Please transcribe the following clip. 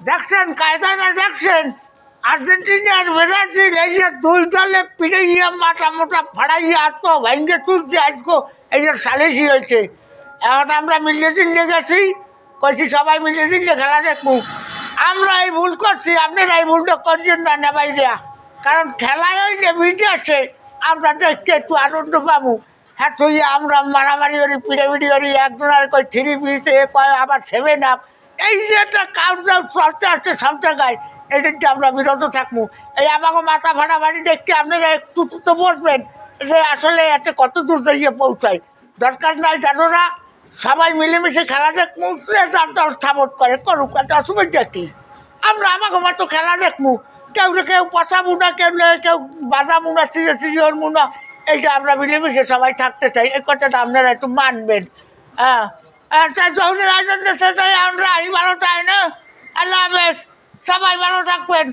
দেখছেন কায়দাটা দেখছেন, আর্জেন্টিনার ব্রাজিল এই যে দুই দলে পিড়াইয়া মাথা মোটা ফাড়াইয়া আত্ম ভাঙ্গে তুলছে আজকে এই যে সালিশি হয়েছে। এখন আমরা মিলিয়ে চিল্লে গেছি, কইছি সবাই মিলিয়ে চিল্লে খেলা দেখবো। আমরা এই ভুল করছি, আপনারা এই ভুলটা করছেন না নেবাই দেয়া, কারণ খেলায় ওই যে বিদেশে আমরা দেখতে একটু আনন্দ পাবো। হ্যাঁ তুই আমরা মারামারি করি পিড়াপিড়ি করি, একজনের কই 3 পিস এ কয় আবার 7 আপ, এই যে একটা কাউন্টার চলতে আসছে সব জায়গায়, এটাতে আমরা বিরত থাকবো। এই আমাকে মাথা ফাটাফাটি দেখতে আপনারা একটু তো বসবেন যে আসলে এতে কত দূর যাইয়ে পৌঁছায়। দরকার নাই জানো না, সবাই মিলেমিশে খেলা দেখবো, যার দল সাপোর্ট করে করুক, একটা অসুবিধা কী। আমরা আমাকে মতো খেলা দেখবো, কেউ পচাবো না, কেউ বাজাবো না, চিড়ে না, এইটা আমরা মিলেমিশে সবাই থাকতে চাই, এই কথাটা আপনারা একটু মানবেন। হ্যাঁ তাই যৌনের আয়োজন আমরা ভালো চাই না। আল্লাহ হাফেজ, সবাই ভালো থাকবেন।